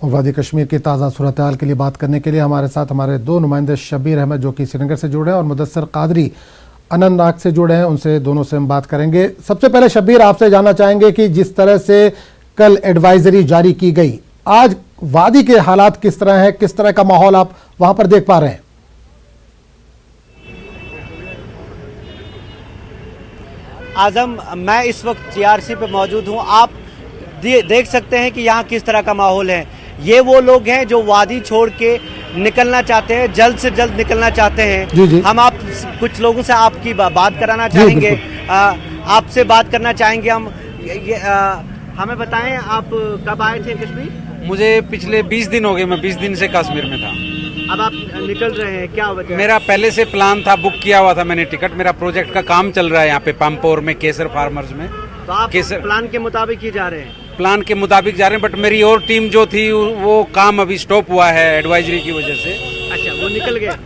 वादी कश्मीर की ताज़ा सूरत हाल के लिए बात करने के लिए हमारे साथ हमारे दो नुमाइंदे शब्बीर अहमद जो कि श्रीनगर से जुड़े हैं और मुदस्सर कादरी अनंतनाग से जुड़े हैं, उनसे दोनों से हम बात करेंगे। सबसे पहले शब्बीर, आपसे जानना चाहेंगे कि जिस तरह से कल एडवाइजरी जारी की गई, आज वादी के हालात किस तरह हैं, किस तरह का माहौल आप वहां पर देख पा रहे हैं? आजम, मैं इस वक्त टीआरसी पे मौजूद हूँ। आप देख सकते हैं कि यहाँ किस तरह का माहौल है। ये वो लोग हैं जो वादी छोड़ के निकलना चाहते हैं, जल्द से जल्द निकलना चाहते हैं। जी। हम आप कुछ लोगों से आपकी बात कराना चाहेंगे, आपसे बात करना चाहेंगे हम। हमें बताएं, आप कब आए थे कश्मीर? मुझे पिछले 20 दिन हो गए, मैं 20 दिन से कश्मीर में था। अब आप निकल रहे हैं, क्या वजह? मेरा पहले से प्लान था, बुक किया हुआ था मैंने टिकट। मेरा प्रोजेक्ट का काम चल रहा है यहाँ पे पामपोर में, केसर फार्मर्स में। तो आप प्लान के मुताबिक ही जा रहे हैं? प्लान के मुताबिक जा रहे हैं, बट मेरी और टीम जो थी वो काम अभी स्टॉप हुआ है एडवाइजरी की वजह से। अच्छा, वो निकल गए?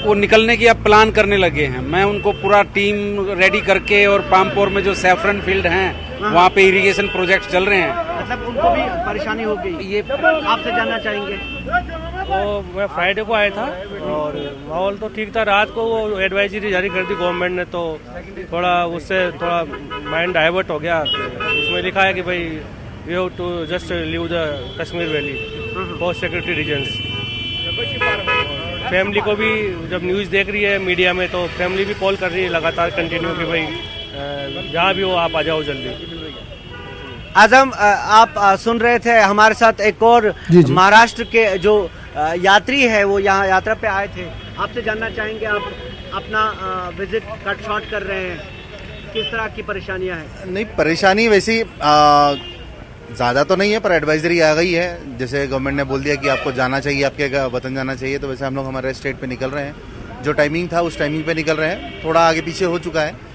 वो निकलने की अब प्लान करने लगे हैं। मैं उनको पूरा टीम रेडी करके, और पामपोर में जो सैफरन फील्ड हैं वहाँ पे इरिगेशन प्रोजेक्ट चल रहे हैं। मतलब उनको भी परेशानी हो गई? ये आपसे जानना चाहेंगे। तो मैं फ्राइडे को आया था और माहौल तो ठीक था। रात को वो एडवाइजरी जारी कर दी गवर्नमेंट ने, तो थोड़ा उससे थोड़ा माइंड डाइवर्ट हो गया। उसमें लिखा है कि भाई you have to just leave the Kashmir valley for security reasons. Family को भी जब न्यूज़ देख रही है मीडिया में, तो फैमिली भी कॉल कर रही है लगातार कंटिन्यू कि भाई जहाँ भी हो आप आ जाओ जल्दी। आजम, आप सुन रहे थे, हमारे साथ एक और महाराष्ट्र के जो यात्री है वो यहाँ यात्रा पे आए थे। आपसे जानना चाहेंगे, आप अपना विजिट कट शॉर्ट कर रहे हैं, किस तरह की परेशानियां हैं? नहीं, परेशानी वैसी ज़्यादा तो नहीं है, पर एडवाइजरी आ गई है। जैसे गवर्नमेंट ने बोल दिया कि आपको जाना चाहिए, आपके वतन जाना चाहिए, तो वैसे हम लोग हमारे स्टेट पे निकल रहे हैं। जो टाइमिंग था उस टाइमिंग पे निकल रहे हैं, थोड़ा आगे पीछे हो चुका है।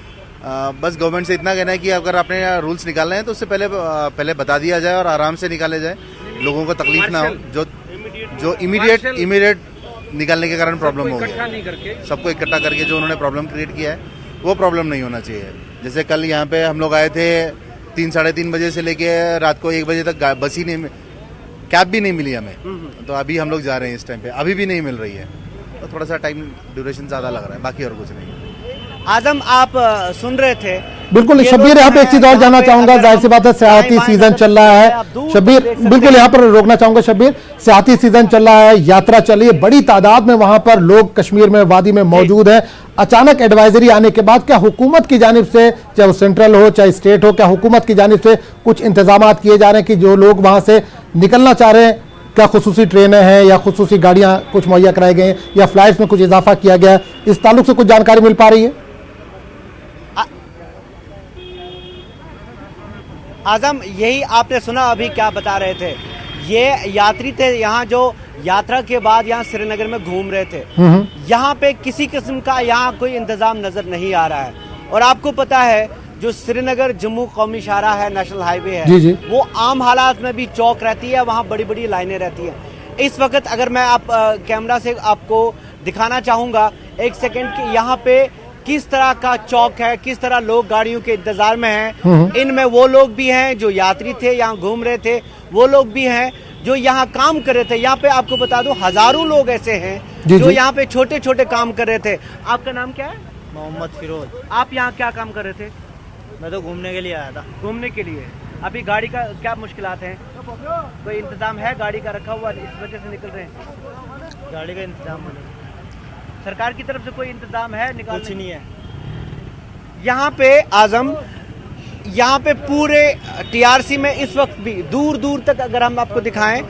बस गवर्नमेंट से इतना कहना है कि अगर आपने रूल्स निकालने हैं तो उससे पहले बता दिया जाए और आराम से निकाले जाए, लोगों को तकलीफ ना हो। जो इमीडिएट निकालने के कारण प्रॉब्लम हो गया, सबको इकट्ठा करके जो उन्होंने प्रॉब्लम क्रिएट किया है वो प्रॉब्लम नहीं होना चाहिए। जैसे कल यहाँ पे हम लोग आए थे 3-3:30 बजे से लेके रात को 1 बजे तक, बस ही नहीं, कैब भी नहीं मिली हमें। तो अभी हम लोग जा रहे हैं इस टाइम पे, अभी भी नहीं मिल रही है, तो थोड़ा सा टाइम ड्यूरेशन ज़्यादा लग रहा है, बाकी और कुछ नहीं। आजम, आप सुन रहे थे। बिल्कुल शब्बीर, यहाँ पे एक चीज और जानना चाहूंगा। जाहिर सी बात है, सियाहती सीजन चल रहा है शब्बीर, बिल्कुल यहाँ पर रोकना चाहूंगा शब्बीर। सियाहती सीजन चल रहा है, यात्रा चल रही है, बड़ी तादाद में वहां पर लोग कश्मीर में वादी में मौजूद है। अचानक एडवाइजरी आने के बाद क्या हुकूमत की जानिब से, चाहे वो सेंट्रल हो चाहे स्टेट हो, क्या हुकूमत की जानिब से कुछ इंतजाम किए जा रहे हैं कि जो लोग वहां से निकलना चाह रहे हैं, क्या खुसूसी ट्रेनें हैं या खुसूसी गाड़ियां कुछ मुहैया कराई गई हैं या फ्लाइट्स में कुछ इजाफा किया गया है, इस ताल्लुक से कुछ जानकारी मिल पा रही है? आजम, यही आपने सुना अभी क्या बता रहे थे। ये यात्री थे यहाँ जो यात्रा के बाद यहाँ श्रीनगर में घूम रहे थे। यहाँ पे किसी किस्म का यहाँ कोई इंतजाम नजर नहीं आ रहा है। और आपको पता है, जो श्रीनगर जम्मू कौमी शाहरा है, नेशनल हाईवे है, जी। वो आम हालात में भी चौक रहती है, वहाँ बड़ी बड़ी लाइनें रहती हैं। इस वक्त अगर मैं कैमरा से आपको दिखाना चाहूँगा 1 सेकेंड की, यहाँ पे किस तरह का चौक है, किस तरह लोग गाड़ियों के इंतजार में हैं। इनमें वो लोग भी हैं जो यात्री थे, यहाँ घूम रहे थे, वो लोग भी हैं जो यहाँ काम कर रहे थे। यहाँ पे आपको बता दूं, हजारों लोग ऐसे हैं जो यहाँ पे छोटे छोटे काम कर रहे थे। आपका नाम क्या है? मोहम्मद फिरोज। आप यहाँ क्या काम कर रहे थे? मैं तो घूमने के लिए आया था। घूमने के लिए? अभी गाड़ी का क्या मुश्किलात हैं? कोई इंतजाम है गाड़ी का रखा हुआ, इस वजह से निकल रहे हैं? गाड़ी का इंतजाम सरकार की तरफ से कोई इंतजाम है निकालने? कुछ नहीं है यहाँ पे। आजम, यहाँ पे पूरे टीआरसी में इस वक्त भी दूर दूर तक अगर हम आपको दिखाएं,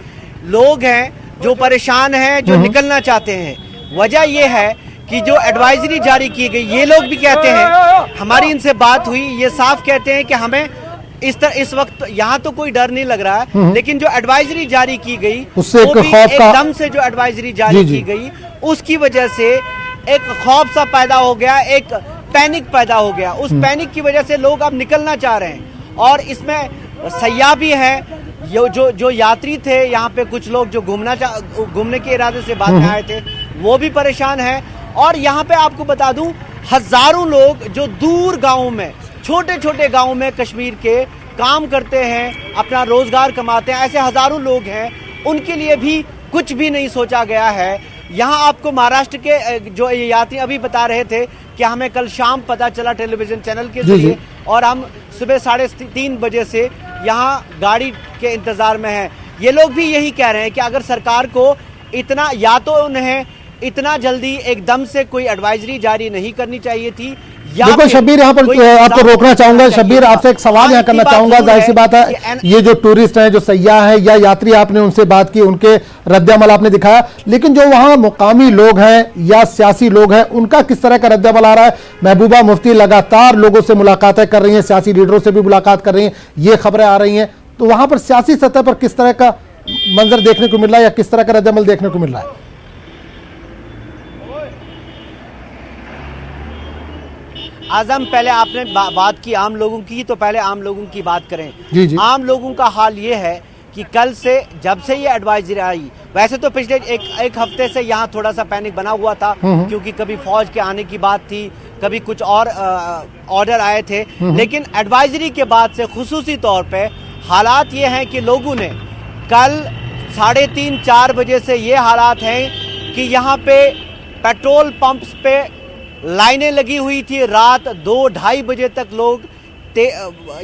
लोग हैं जो परेशान हैं, जो निकलना चाहते हैं। वजह यह है कि जो एडवाइजरी जारी की गई, ये लोग भी कहते हैं, हमारी इनसे बात हुई, ये साफ कहते हैं कि हमें इस वक्त यहाँ तो कोई डर नहीं लग रहा है, लेकिन जो एडवाइजरी जारी की गई उससे वो भी एकदम से जो एडवाइजरी जारी की गई उसकी वजह से एक खौफ सा पैदा हो गया, एक पैनिक पैदा हो गया। उस पैनिक की वजह से लोग अब निकलना चाह रहे हैं। और इसमें सयाह भी है, जो यात्री थे यहाँ पे, कुछ लोग जो घूमने के इरादे से बाद में आए थे, वो भी परेशान है। और यहाँ पे आपको बता दूं, हजारों लोग जो दूर गाँव में, छोटे छोटे गाँव में कश्मीर के काम करते हैं, अपना रोजगार कमाते हैं, ऐसे हजारों लोग हैं, उनके लिए भी कुछ भी नहीं सोचा गया है। यहाँ आपको महाराष्ट्र के जो ये यात्री अभी बता रहे थे कि हमें कल शाम पता चला टेलीविजन चैनल के जरिए, और हम सुबह 3:30 बजे से यहाँ गाड़ी के इंतजार में हैं। ये लोग भी यही कह रहे हैं कि अगर सरकार को इतना, या तो उन्हें इतना जल्दी एकदम से कोई एडवाइजरी जारी नहीं करनी चाहिए थी, या देखो शब्बीर, यहाँ पर आपको रोकना चाहूंगा। शब्बीर, आपसे एक सवाल यहाँ करना चाहूंगा। जाहिर सी बात है, ये जो टूरिस्ट हैं, जो सयाह हैं या यात्री, आपने उनसे बात की, उनके रद्द-ए-अमल आपने दिखाया, लेकिन जो वहां मुकामी लोग हैं या सियासी लोग हैं, उनका किस तरह का रद्द-ए-अमल आ रहा है? महबूबा मुफ्ती लगातार लोगों से मुलाकातें कर रही हैं, सियासी लीडरों से भी मुलाकात कर रही हैं, ये खबरें आ रही हैं, तो वहां पर सियासी सतह पर किस तरह का मंजर देखने को मिल रहा है या किस तरह का रद्द-ए-अमल देखने को मिल रहा है? आजम, पहले आपने बात की आम लोगों की, तो पहले आम लोगों की बात करें। जी। आम लोगों का हाल ये है कि कल से, जब से ये एडवाइजरी आई, वैसे तो पिछले एक हफ्ते से यहाँ थोड़ा सा पैनिक बना हुआ था, क्योंकि कभी फौज के आने की बात थी, कभी कुछ और ऑर्डर आए थे, लेकिन एडवाइजरी के बाद से खुसूसी तौर पे हालात ये हैं कि लोगों ने कल 3:30-4 बजे से ये हालात हैं कि यहाँ पे पेट्रोल पंप्स पे लाइनें लगी हुई थी। रात 2-2:30 बजे तक लोग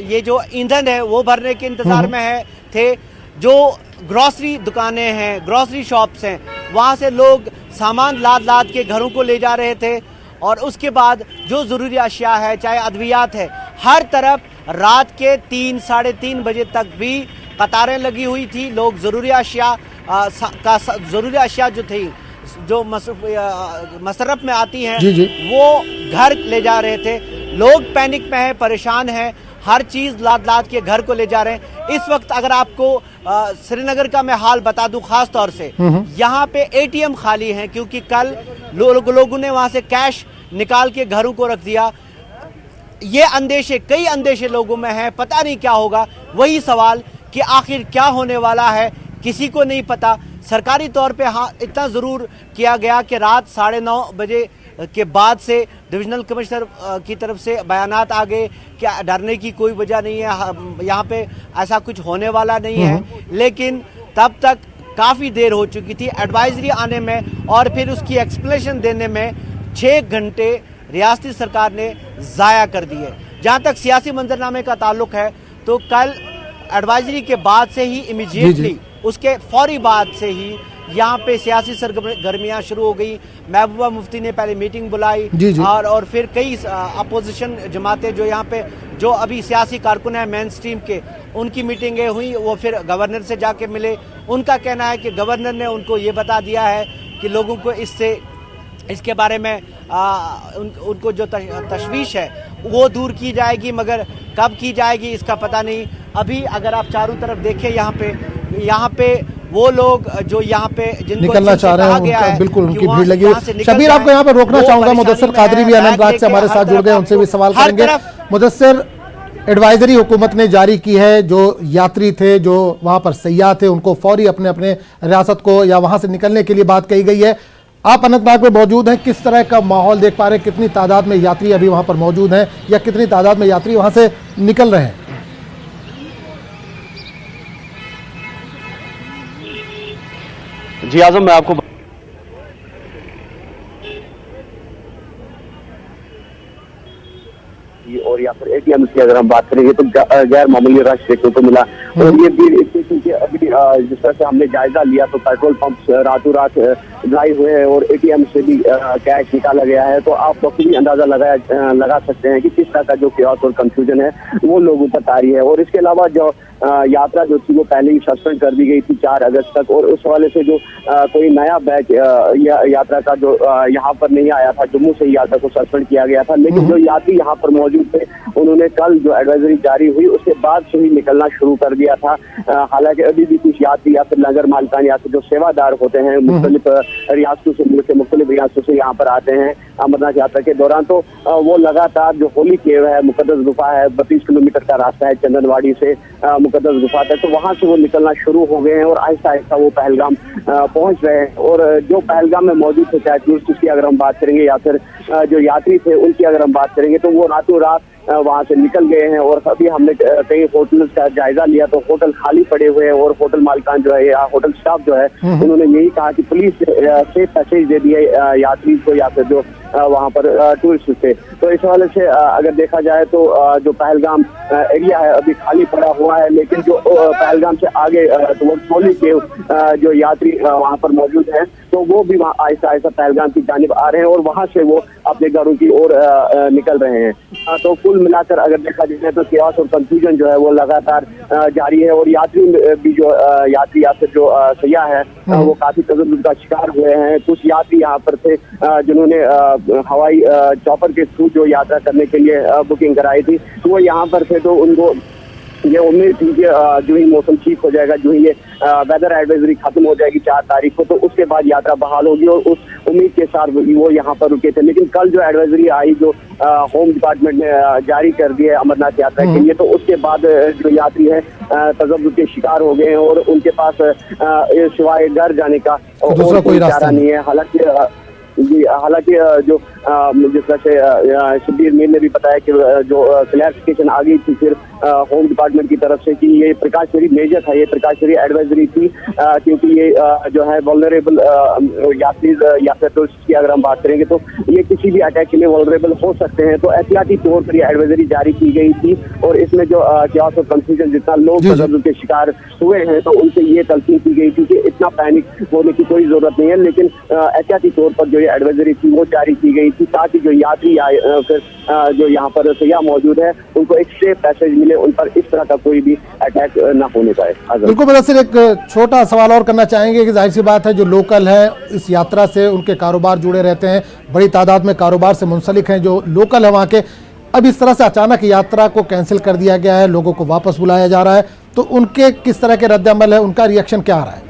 ये जो ईंधन है वो भरने के इंतजार में थे। जो ग्रोसरी दुकानें हैं, ग्रोसरी शॉप्स हैं, वहाँ से लोग सामान लाद के घरों को ले जा रहे थे, और उसके बाद जो ज़रूरी अशिया है, चाहे अद्वियात है, हर तरफ रात के 3-3:30 बजे तक भी कतारें लगी हुई थी। लोग ज़रूरी अशिया जो थी, जो मसरफ में आती हैं, वो घर ले जा रहे थे। लोग पैनिक में हैं, परेशान हैं, हर चीज़ लाद के घर को ले जा रहे हैं। इस वक्त अगर आपको श्रीनगर का मैं हाल बता दूं, खास तौर से यहाँ पे एटीएम खाली हैं, क्योंकि कल लोगों ने वहाँ से कैश निकाल के घरों को रख दिया। ये अंदेशे, कई अंदेशे लोगों में हैं, पता नहीं क्या होगा। वही सवाल कि आखिर क्या होने वाला है, किसी को नहीं पता। सरकारी तौर पे हाँ, इतना ज़रूर किया गया कि रात 9:30 बजे के बाद से डिविजनल कमिश्नर की तरफ से बयानात आ गए कि डरने की कोई वजह नहीं है, यहाँ पे ऐसा कुछ होने वाला नहीं है। लेकिन तब तक काफ़ी देर हो चुकी थी एडवाइजरी आने में, और फिर उसकी एक्सप्लेनेशन देने में 6 घंटे रियासती सरकार ने ज़ाया कर दिए। जहाँ तक सियासी मंजरनामे का ताल्लुक है, तो कल एडवाइजरी के बाद से ही इमीडिएटली, उसके फौरी बाद से ही यहाँ पे सियासी सरगर्मियाँ शुरू हो गई। महबूबा मुफ्ती ने पहले मीटिंग बुलाई, और फिर कई अपोजिशन जमातें जो यहाँ पे, जो अभी सियासी कारकुन हैं मेन स्ट्रीम के, उनकी मीटिंगें हुई। वो फिर गवर्नर से जाके मिले। उनका कहना है कि गवर्नर ने उनको ये बता दिया है कि लोगों को इसके बारे में उनको जो तशवीश है वो दूर की जाएगी, मगर कब की जाएगी इसका पता नहीं। अभी अगर आप चारों तरफ देखें, यहाँ पे वो लोग जो यहाँ पे जिनको निकलना चाह रहे हैं, बिल्कुल उनकी भीड़ लगी हुई। शबीर, आपको यहाँ पे रोकना चाहूंगा। मुदस्सिर कादरी भी अनंतनाग से हमारे साथ जुड़ गए, उनसे भी सवाल करेंगे। मुदस्सिर, एडवाइजरी हुकूमत ने जारी की है, जो यात्री थे, जो वहां पर सयाह थे, उनको फौरी अपने अपने रियासत को या वहां से निकलने के लिए बात कही गई है। आप अनंतनाग में मौजूद हैं, किस तरह का माहौल देख पा रहे हैं? कितनी तादाद में यात्री अभी वहां पर मौजूद हैं, या कितनी तादाद में यात्री वहां से निकल रहे हैं? जी आजम, मैं आपको और यहाँ पर एटीएम की अगर हम बात करेंगे तो गैर मामूली रश देखने को मिला। और ये भी क्योंकि अभी जिस तरह से हमने जायजा लिया तो पेट्रोल पंप रातों रात ड्राई हुए हैं और एटीएम से भी कैश निकाला गया है, तो आप भी अंदाजा लगा सकते हैं कि किस तरह का जो क्योस और कंफ्यूजन है वो लोगों पर तारी है। और इसके अलावा जो यात्रा जो थी वो पहले ही सस्पेंड कर दी गई थी 4 अगस्त तक, और उस हवाले से जो कोई नया बैच यात्रा का जो यहाँ पर नहीं आया था, जम्मू से ही यात्रा को सस्पेंड किया गया था। लेकिन जो यात्री यहाँ पर मौजूद थे उन्होंने कल जो एडवाइजरी जारी हुई उसके बाद से ही निकलना शुरू कर दिया था। हालांकि अभी भी कुछ यात्री या फिर नगर मालिकान या फिर जो सेवादार होते हैं मुख्तलिफ रियासतों से, मुल्क के मुख्तलिफ रियासतों से यहाँ पर आते हैं अमरनाथ यात्रा के दौरान, तो वो लगातार जो होली केव है, मुकद्दस गुफा है, 32 किलोमीटर का रास्ता है चंदनवाड़ी से मुकद्दस गुफा तक, तो वहां से वो निकलना शुरू हो गए हैं और आहिस्ता आहिस्ता वो पहलगाम पहुंच रहे हैं। और जो पहलगाम में मौजूद थे, चाहे टूरिस्ट की अगर हम बात करेंगे या फिर जो यात्री थे उनकी अगर हम बात करेंगे, तो वो रातों रात वहां से निकल गए हैं। और अभी हमने कई होटल का जायजा लिया तो होटल खाली पड़े हुए हैं और होटल मालिकान जो है या होटल स्टाफ जो है उन्होंने यही कहा कि पुलिस से पैसेज दे दिए यात्री को या फिर जो वहां पर टूरिस्ट थे। तो इस हवाले से अगर देखा जाए तो जो पहलगाम एरिया है अभी खाली पड़ा हुआ है, लेकिन जो पहलगाम से आगे सोली के जो यात्री वहां पर मौजूद हैं तो वो भी वहाँ आहिस्ता आहिस्ता पहलगाम की जानिब आ रहे हैं और वहां से वो अपने घरों की ओर निकल रहे हैं। तो कुल मिलाकर अगर देखा जाए तो chaos और कंफ्यूजन जो है वो लगातार जारी है और यात्री भी जो यात्री या फिर जो सयाह है वो काफी तजर्बे का शिकार हुए हैं। कुछ यात्री यहाँ पर थे जिन्होंने हवाई चॉपर के थ्रू जो यात्रा करने के लिए बुकिंग कराई थी, तो वो यहाँ पर थे तो उनको ये उम्मीद थी कि जो ही मौसम ठीक हो जाएगा, जो ही ये वेदर एडवाइजरी खत्म हो जाएगी 4 तारीख को, तो उसके बाद यात्रा बहाल होगी और उस उम्मीद के साथ वो यहाँ पर रुके थे। लेकिन कल जो एडवाइजरी आई जो होम डिपार्टमेंट ने जारी कर दी है अमरनाथ यात्रा के लिए, तो उसके बाद जो यात्री है तजब्बुर के शिकार हो गए हैं और उनके पास सिवाय घर जाने का दूसरा कोई रास्ता नहीं है। हालांकि जो जिस तरह से शब्बीर मीर ने भी बताया कि जो क्लैरिफिकेशन आ गई थी फिर होम डिपार्टमेंट की तरफ से कि ये प्रिकॉशनरी मेजर था, ये प्रिकॉशनरी एडवाइजरी थी क्योंकि ये जो है वल्नरेबल यात्री या फिर टूरिस्ट की अगर हम बात करेंगे तो ये किसी भी अटैक के लिए वल्नरेबल हो सकते हैं। तो एहतियाती तौर पर ये एडवाइजरी जारी की गई थी और इसमें जो chaos और कंफ्यूजन जितना लोग तजर्बे के शिकार हुए हैं तो उनसे ये तलकीन की गई थी कि इतना पैनिक होने की कोई जरूरत नहीं है, लेकिन एहतियाती तौर पर जो ये एडवाइजरी थी वो जारी की गई थी ताकि जो यात्री आए फिर जो यहाँ पर सयाह मौजूद है उनको एक सेफ पैसेज मिले, उन पर इस तरह का कोई भी अटैक ना होने पाए। बिल्कुल मुदस्सिर, एक छोटा सवाल और करना चाहेंगे कि जाहिर सी बात है जो लोकल है इस यात्रा से उनके कारोबार जुड़े रहते हैं, बड़ी तादाद में कारोबार से मुंसलिक हैं जो लोकल है वहाँ के, अब इस तरह से अचानक यात्रा को कैंसिल कर दिया गया है, लोगों को वापस बुलाया जा रहा है, तो उनके किस तरह के रद्द अमल है, उनका रिएक्शन क्या आ रहा है?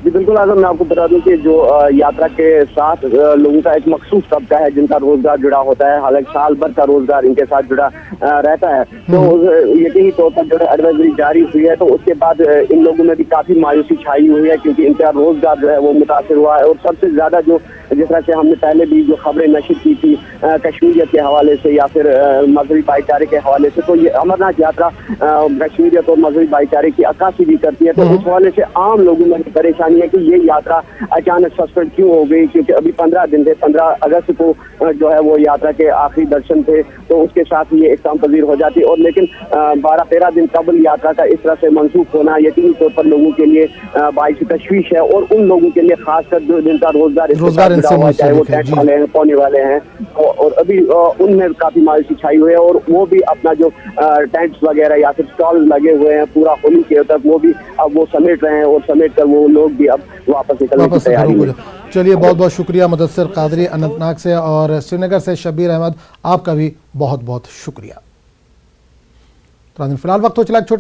जी बिल्कुल आजम, मैं आपको बता दूं कि जो यात्रा के साथ लोगों का एक मखसूस तबका है जिनका रोजगार जुड़ा होता है, हालांकि साल भर का रोजगार इनके साथ जुड़ा रहता है, तो यकीनी तौर पर जो एडवाइजरी जारी हुई है तो उसके बाद इन लोगों में भी काफी मायूसी छाई हुई है क्योंकि इनका रोजगार जो है वो मुतासर हुआ है। और सबसे ज्यादा जो जिस तरह से हमने पहले भी जो खबरें नशर की थी कश्मीरियत के हवाले से या फिर मजहबी भाईचारे के हवाले से, तो ये अमरनाथ यात्रा कश्मीरियत और मजहबी भाईचारे की अक्कासी भी करती है। तो उस हवाले से आम लोगों में परेशानी है कि ये यात्रा अचानक सस्पेंड क्यों हो गई, क्योंकि अभी 15 दिन थे, 15 अगस्त को जो है वो यात्रा के आखिरी दर्शन थे, तो उसके साथ ये इक़्ताम पजीर हो जाती और लेकिन 12-13 दिन कबल यात्रा का इस तरह से मनसूख होना यकीनी तौर पर लोगों के लिए बाइस तशवीश है और उन लोगों के लिए खासकर जो जिनका रोजगार चाहे वो टेंट वाले हैं, पौने वाले हैं, और अभी उनमें काफी मायूसी छाई हुई है और वो भी अपना जो टेंट्स वगैरह या फिर स्टॉल लगे हुए हैं पूरा होली के तक वो भी अब वो समेट रहे हैं और समेट कर वो लोग भी अब वापस निकलने की तैयारी में। चलिए बहुत बहुत शुक्रिया मुदस्सिर कादरी अनंतनाग से, और श्रीनगर से शब्बीर अहमद, आपका भी बहुत बहुत शुक्रिया। फिलहाल वक्त हो चला छोटे